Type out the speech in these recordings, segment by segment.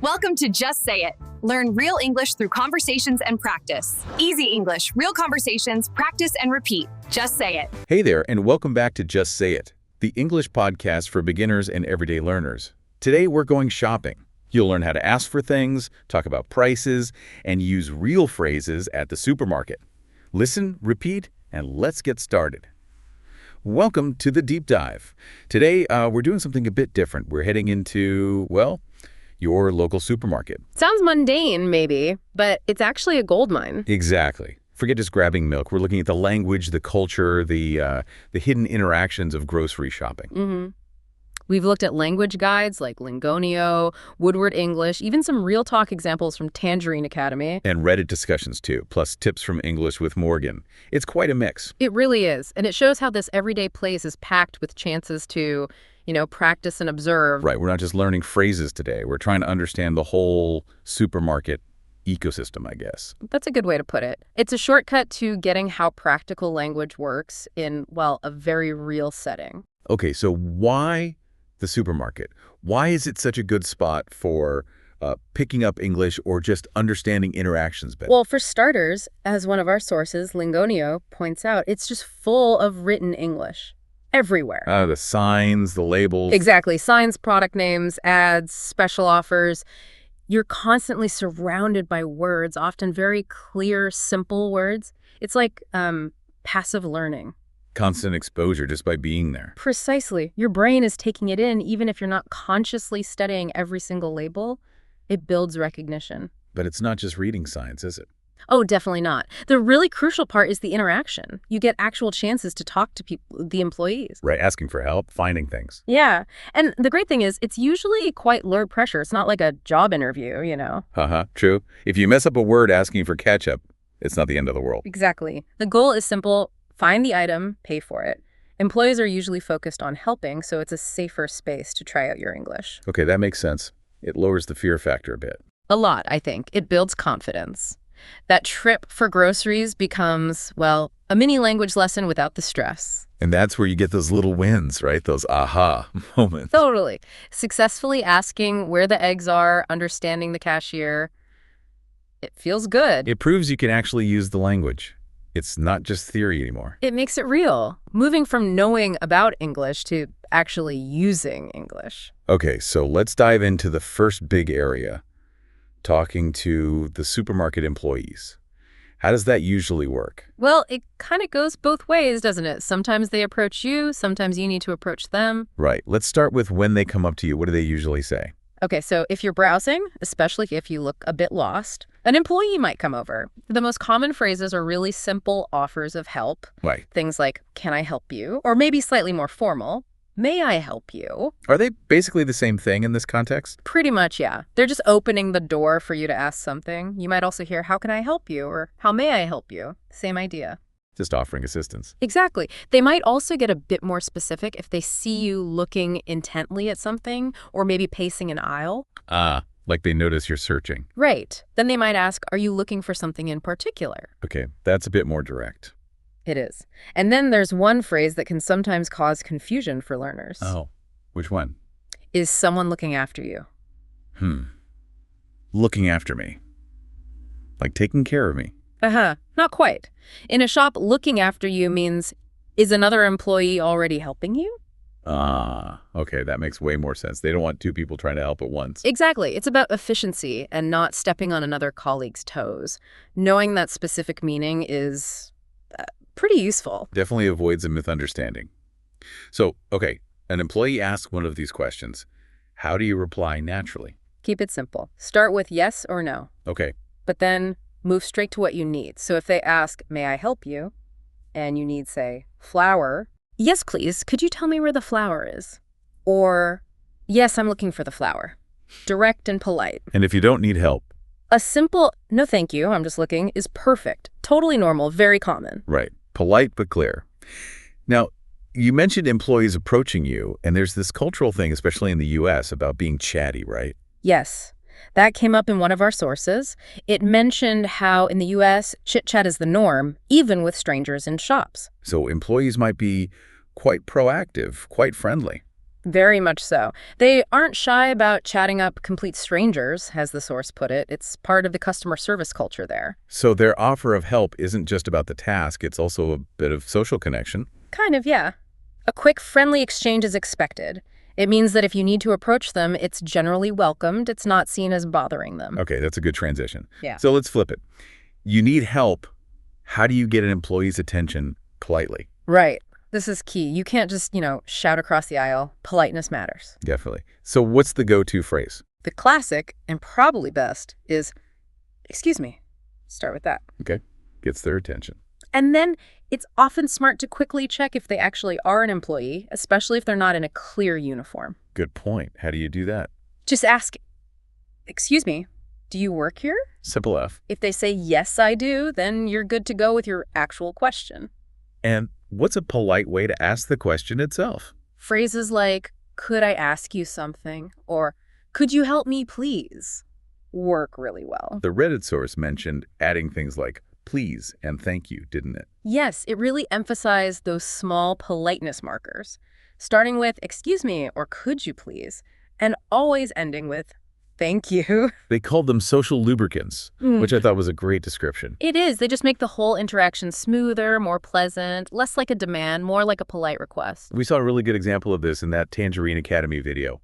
Welcome to Just Say It. Learn real English through conversations and practice. Easy English, real conversations, practice and repeat. Just say it. Hey there, and welcome back to Just Say It, the English podcast for beginners and everyday learners. Today we're going shopping. You'll learn how to ask for things, talk about prices, and use real phrases at the supermarket. Listen, repeat, and let's get started. Welcome to the Deep Dive. Today we're doing something a bit different. We're heading into, well, your local supermarket. Sounds mundane, maybe, but it's actually a goldmine. Exactly. Forget just grabbing milk. We're looking at the language, the culture, the hidden interactions of grocery shopping. We've looked at language guides like Lingonio, Woodward English, even some real talk examples from Tangerine Academy. And Reddit discussions, too, plus tips from English with Morgan. It's quite a mix. It really is, and it shows how this everyday place is packed with chances to, practice and observe. Right, we're not just learning phrases today. We're trying to understand the whole supermarket ecosystem, I guess. That's a good way to put it. It's a shortcut to getting how practical language works in, well, a very real setting. Okay, so why the supermarket? Why is it such a good spot for picking up English or just understanding interactions better? Well, for starters, as one of our sources, Lingonio, points out, it's just full of written English. Everywhere. The signs, the labels. Exactly. Signs, product names, ads, special offers. You're constantly surrounded by words, often very clear, simple words. It's like passive learning. Constant exposure just by being there. Precisely. Your brain is taking it in even if you're not consciously studying every single label. It builds recognition. But it's not just reading signs, is it? Oh, definitely not. The really crucial part is the interaction. You get actual chances to talk to people, the employees. Right, asking for help, finding things. Yeah. And the great thing is, it's usually quite low pressure. It's not like a job interview, True. If you mess up a word asking for ketchup, it's not the end of the world. Exactly. The goal is simple. Find the item, pay for it. Employees are usually focused on helping, so it's a safer space to try out your English. Okay, that makes sense. It lowers the fear factor a bit. A lot, I think. It builds confidence. That trip for groceries becomes, well, a mini language lesson without the stress. And that's where you get those little wins, right? Those aha moments. Totally. Successfully asking where the eggs are, understanding the cashier. It feels good. It proves you can actually use the language. It's not just theory anymore. It makes it real. Moving from knowing about English to actually using English. Okay, so let's dive into the first big area. Talking to the supermarket employees. How does that usually work? Well, it kind of goes both ways, doesn't it? Sometimes they approach you, sometimes you need to approach them. Right. Let's start with when they come up to you. What do they usually say? Okay, so if you're browsing, especially if you look a bit lost, an employee might come over. The most common phrases are really simple offers of help. Right. Things like, can I help you? Or maybe slightly more formal, may I help you? Are they basically the same thing in this context? Pretty much, yeah. They're just opening the door for you to ask something. You might also hear, how can I help you? Or how may I help you? Same idea. Just offering assistance. Exactly. They might also get a bit more specific if they see you looking intently at something or maybe pacing an aisle. Like they notice you're searching. Right. Then they might ask, are you looking for something in particular? Okay, that's a bit more direct. It is. And then there's one phrase that can sometimes cause confusion for learners. Oh, which one? Is someone looking after you? Looking after me. Like taking care of me. Not quite. In a shop, looking after you means, is another employee already helping you? Okay, that makes way more sense. They don't want two people trying to help at once. Exactly. It's about efficiency and not stepping on another colleague's toes. Knowing that specific meaning is pretty useful. Definitely avoids a misunderstanding. So, okay, an employee asks one of these questions. How do you reply naturally? Keep it simple. Start with yes or no. Okay. But then move straight to what you need. So if they ask, may I help you? And you need, say, flour. Yes, please. Could you tell me where the flour is? Or, yes, I'm looking for the flour. Direct and polite. And if you don't need help? A simple, no thank you, I'm just looking, is perfect. Totally normal, very common. Right. Polite but clear. Now, you mentioned employees approaching you, and there's this cultural thing, especially in the U.S., about being chatty, right? Yes. That came up in one of our sources. It mentioned how in the U.S., chit-chat is the norm, even with strangers in shops. So employees might be quite proactive, quite friendly. Very much so. They aren't shy about chatting up complete strangers, as the source put it. It's part of the customer service culture there. So their offer of help isn't just about the task, it's also a bit of social connection. Kind of, yeah. A quick, friendly exchange is expected. It means that if you need to approach them, it's generally welcomed. It's not seen as bothering them. Okay, that's a good transition. Yeah. So let's flip it. You need help. How do you get an employee's attention politely? Right. This is key. You can't just, shout across the aisle. Politeness matters. Definitely. So what's the go-to phrase? The classic, and probably best, is, "Excuse me." Start with that. Okay, gets their attention. And then it's often smart to quickly check if they actually are an employee, especially if they're not in a clear uniform. Good point. How do you do that? Just ask, "Excuse me, do you work here?" Simple F. If they say, "Yes, I do," then you're good to go with your actual question. And what's a polite way to ask the question itself? Phrases like, "Could I ask you something?" or "Could you help me, please?" work really well. The Reddit source mentioned adding things like please and thank you, didn't it? Yes, it really emphasized those small politeness markers, starting with "Excuse me" or "Could you please?" and always ending with "Thank you." They called them social lubricants, which I thought was a great description. It is. They just make the whole interaction smoother, more pleasant, less like a demand, more like a polite request. We saw a really good example of this in that Tangerine Academy video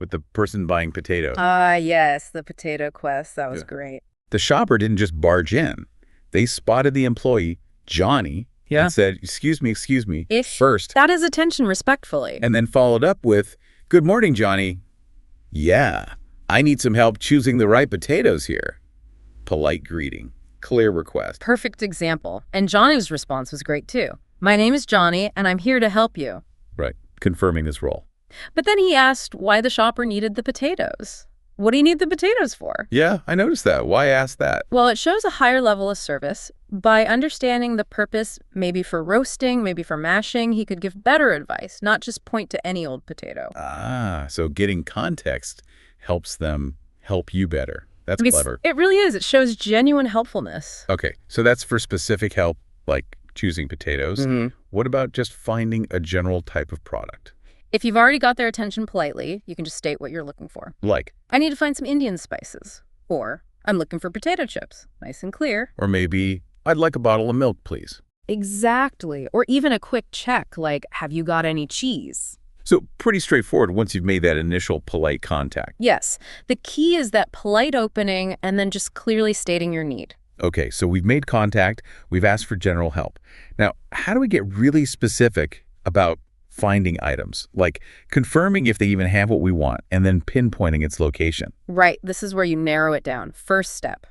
with the person buying potatoes. Ah, yes, the potato quest. That was great. The shopper didn't just barge in. They spotted the employee, Johnny, and said, excuse me, first, That is attention respectfully. and then followed up with, good morning, Johnny. Yeah, I need some help choosing the right potatoes here. Polite greeting, clear request. Perfect example. And Johnny's response was great too. "My name is Johnny, and I'm here to help you." Right, confirming this role. But then he asked why the shopper needed the potatoes. What do you need the potatoes for? Yeah, I noticed that. Why ask that? Well, it shows a higher level of service. By understanding the purpose, maybe for roasting, maybe for mashing, he could give better advice, not just point to any old potato. Ah, so getting context helps them help you better. That's Because clever. It really is. It shows genuine helpfulness. Okay, so that's for specific help, like choosing potatoes. What about just finding a general type of product? If you've already got their attention politely, you can just state what you're looking for. Like, "I need to find some Indian spices." Or, "I'm looking for potato chips." Nice and clear. or maybe, I'd like a bottle of milk, please. Exactly. Or even a quick check, like, "Have you got any cheese?" So pretty straightforward once you've made that initial polite contact. Yes. The key is that polite opening and then just clearly stating your need. Okay, so we've made contact, we've asked for general help. Now, how do we get really specific about finding items, like confirming if they even have what we want and then pinpointing its location? Right. This is where you narrow it down. First step.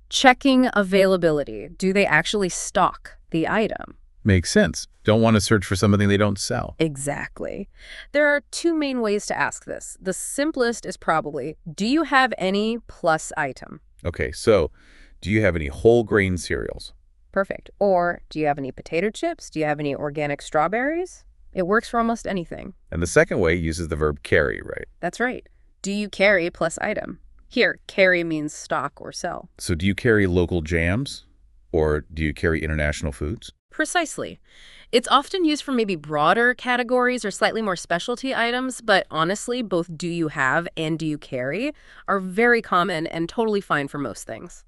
Checking availability. Do they actually stock the item? Makes sense. Don't want to search for something they don't sell. Exactly. There are two main ways to ask this. The simplest is probably, "Do you have any plus item?" Okay, so do you have any whole grain cereals? Perfect. Or, "Do you have any potato chips? Do you have any organic strawberries?" It works for almost anything. And the second way uses the verb carry, right? That's right. "Do you carry plus item?" Here, carry means stock or sell. So do you carry local jams or do you carry international foods? Precisely. It's often used for maybe broader categories or slightly more specialty items, but honestly, both "do you have" and "do you carry" are very common and totally fine for most things.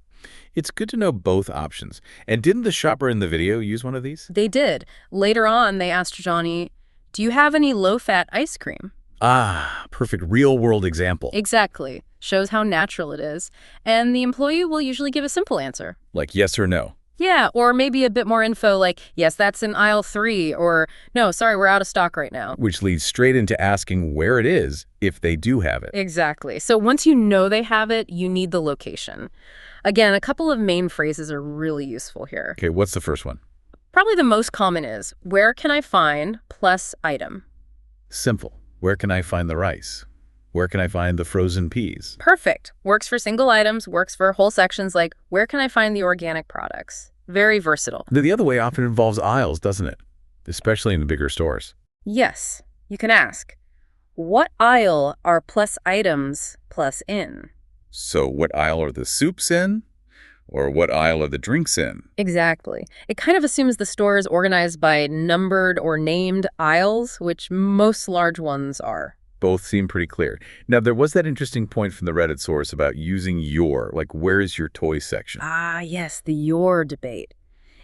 It's good to know both options. And didn't the shopper in the video use one of these? They did. Later on, they asked Johnny, "Do you have any low-fat ice cream?" Ah, perfect real-world example. Exactly. Shows how natural it is. And the employee will usually give a simple answer. Like yes or no. Yeah, or maybe a bit more info like, "Yes, that's in aisle 3," or "No, sorry, we're out of stock right now." Which leads straight into asking where it is if they do have it. Exactly. So once you know they have it, you need the location. Again, a couple of main phrases are really useful here. Okay, what's the first one? Probably the most common is, "Where can I find plus item?" Simple. Where can I find the rice? Where can I find the frozen peas? Perfect. Works for single items, works for whole sections like, "Where can I find the organic products?" Very versatile. The other way often involves aisles, doesn't it? Especially in the bigger stores. Yes, you can ask, "What aisle are plus items plus in?" So what aisle are the soups in? Or what aisle are the drinks in? Exactly. It kind of assumes the store is organized by numbered or named aisles, which most large ones are. Both seem pretty clear. Now, there was that interesting point from the Reddit source about using your, like, where's your toy section? Ah, yes, the your debate.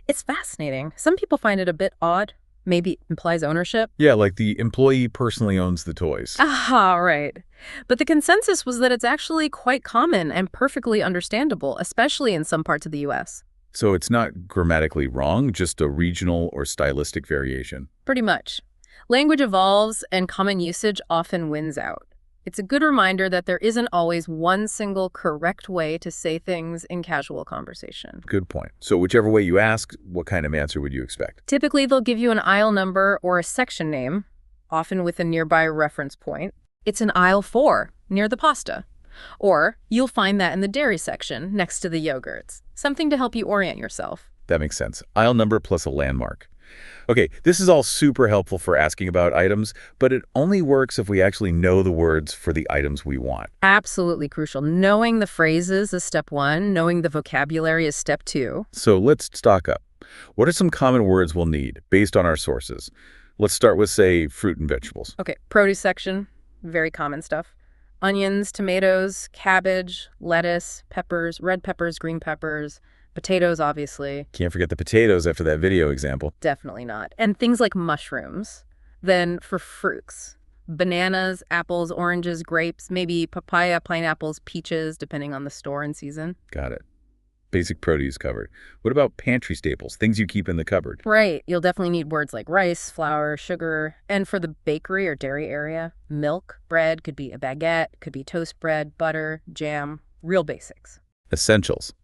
It's fascinating. Some people find it a bit odd. Maybe it implies ownership. Yeah, like the employee personally owns the toys. Ah, right. But the consensus was that it's actually quite common and perfectly understandable, especially in some parts of the U.S. So it's not grammatically wrong, just a regional or stylistic variation. Pretty much. Language evolves and common usage often wins out. It's a good reminder that there isn't always one single correct way to say things in casual conversation. Good point. So whichever way you ask, what kind of answer would you expect? Typically, they'll give you an aisle number or a section name, often with a nearby reference point. It's in aisle 4, near the pasta. Or you'll find that in the dairy section, next to the yogurts. Something to help you orient yourself. That makes sense. Aisle number plus a landmark. Okay, this is all super helpful for asking about items, but it only works if we actually know the words for the items we want. Absolutely crucial. Knowing the phrases is step 1. Knowing the vocabulary is step 2. So let's stock up. What are some common words we'll need based on our sources? Let's start with, say, fruit and vegetables. Okay, produce section, very common stuff. Onions, tomatoes, cabbage, lettuce, peppers, red peppers, green peppers, potatoes, obviously. Can't forget the potatoes after that video example. Definitely not. And things like mushrooms. Then for fruits, bananas, apples, oranges, grapes, maybe papaya, pineapples, peaches, depending on the store and season. Got it. Basic produce covered. What about pantry staples, things you keep in the cupboard? Right. You'll definitely need words like rice, flour, sugar. And for the bakery or dairy area, milk, bread, could be a baguette, could be toast bread, butter, jam, real basics. Essentials.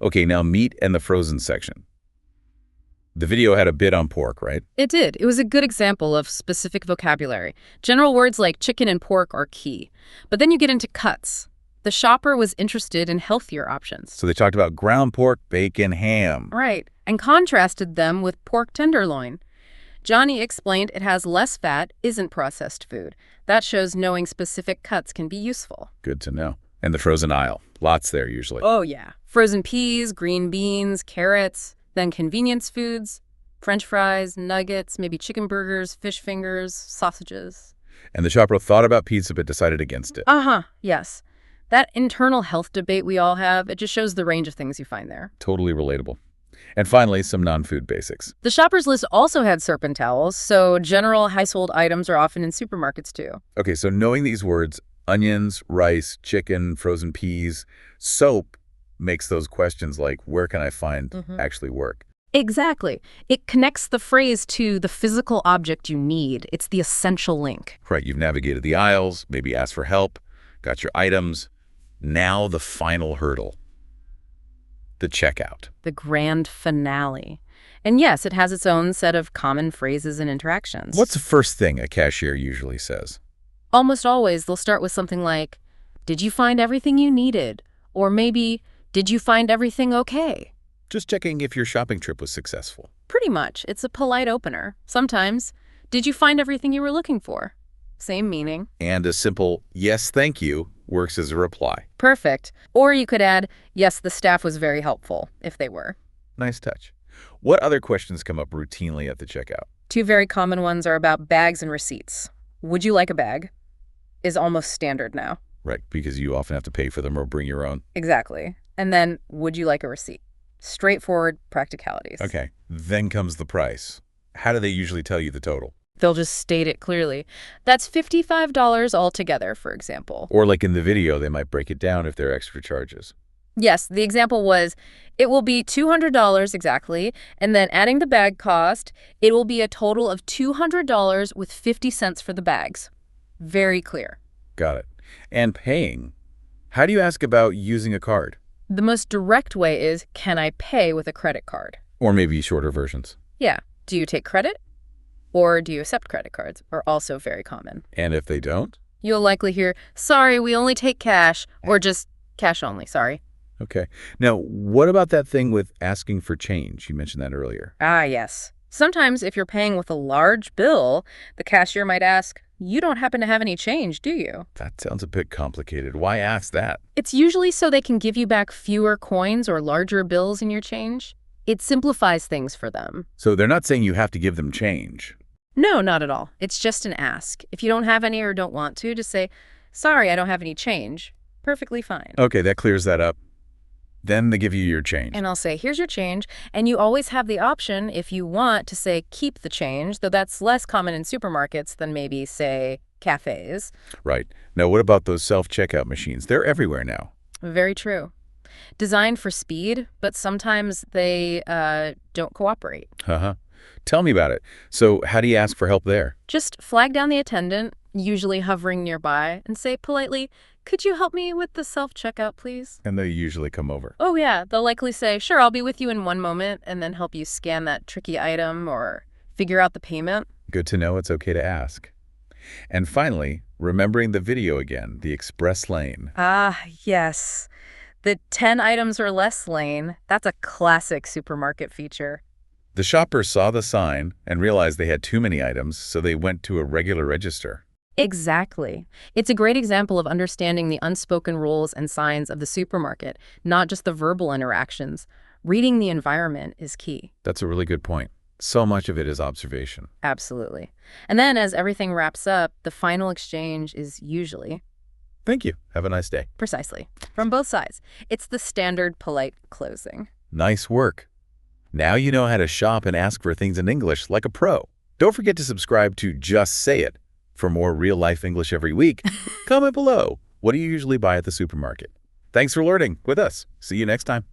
Okay, now meat and the frozen section. The video had a bit on pork, right? It did. It was a good example of specific vocabulary. General words like chicken and pork are key. But then you get into cuts. The shopper was interested in healthier options. So they talked about ground pork, bacon, ham. Right, and contrasted them with pork tenderloin. Johnny explained it has less fat, isn't processed food. That shows knowing specific cuts can be useful. Good to know. And the frozen aisle. Lots there usually. Oh, yeah. Frozen peas, green beans, carrots, then convenience foods, French fries, nuggets, maybe chicken burgers, fish fingers, sausages. And the shopper thought about pizza but decided against it. Yes. That internal health debate we all have, it just shows the range of things you find there. Totally relatable. And finally, some non-food basics. The shopper's list also had soap and towels, so general household items are often in supermarkets too. Okay, so knowing these words, onions, rice, chicken, frozen peas, soap makes those questions like, where can I find actually work? Exactly. It connects the phrase to the physical object you need. It's the essential link. Right, you've navigated the aisles, maybe asked for help, got your items. Now the final hurdle. The checkout. The grand finale. And yes, it has its own set of common phrases and interactions. What's the first thing a cashier usually says? Almost always, they'll start with something like, did you find everything you needed? Or maybe, did you find everything okay? Just checking if your shopping trip was successful. Pretty much. It's a polite opener. Sometimes, did you find everything you were looking for? Same meaning. And a simple, yes, thank you, works as a reply. Perfect. Or you could add, yes, the staff was very helpful, if they were. Nice touch. What other questions come up routinely at the checkout? 2 very common ones are about bags and receipts. Would you like a bag? Is almost standard now. Right, because you often have to pay for them or bring your own. Exactly. And then, would you like a receipt? Straightforward practicalities. Okay, then comes the price. How do they usually tell you the total? They'll just state it clearly. That's $55 altogether, for example. Or like in the video, they might break it down if there are extra charges. Yes, the example was, it will be $200 exactly, and then adding the bag cost, it will be a total of $200 with 50 cents for the bags. Very clear. Got it. And paying. How do you ask about using a card? The most direct way is, can I pay with a credit card? Or maybe shorter versions. Yeah. Do you take credit? Or do you accept credit cards? Are also very common. And if they don't? You'll likely hear, sorry, we only take cash, or just cash only, sorry. Okay. Now, what about that thing with asking for change? You mentioned that earlier. Ah, yes. Sometimes, if you're paying with a large bill, the cashier might ask, "You don't happen to have any change, do you?" That sounds a bit complicated. Why ask that? It's usually so they can give you back fewer coins or larger bills in your change. It simplifies things for them. So they're not saying you have to give them change. No, not at all. It's just an ask. If you don't have any or don't want to, just say, "Sorry, I don't have any change." Perfectly fine. Okay, that clears that up. Then they give you your change. And I'll say, "Here's your change." And you always have the option, if you want, to say, "Keep the change," though that's less common in supermarkets than maybe, say, cafes. Right. Now, what about those self-checkout machines? They're everywhere now. Very true. Designed for speed, but sometimes they don't cooperate. Uh-huh. Tell me about it. So how do you ask for help there? Just flag down the attendant, usually hovering nearby, and say politely, "Could you help me with the self-checkout, please?" And they usually come over. Oh, yeah. They'll likely say, "Sure, I'll be with you in one moment," and then help you scan that tricky item or figure out the payment. Good to know it's okay to ask. And finally, remembering the video again, the express lane. Ah, yes. The 10 items or less lane, that's a classic supermarket feature. The shoppers saw the sign and realized they had too many items, so they went to a regular register. Exactly. It's a great example of understanding the unspoken rules and signs of the supermarket, not just the verbal interactions. Reading the environment is key. That's a really good point. So much of it is observation. Absolutely. And then as everything wraps up, the final exchange is usually, Thank you. Have a nice day. precisely, from both sides. It's the standard polite closing. Nice work. Now you know how to shop and ask for things in English like a pro. Don't forget to subscribe to Just Say It. For more real-life English every week, comment below. What do you usually buy at the supermarket? Thanks for learning with us. See you next time.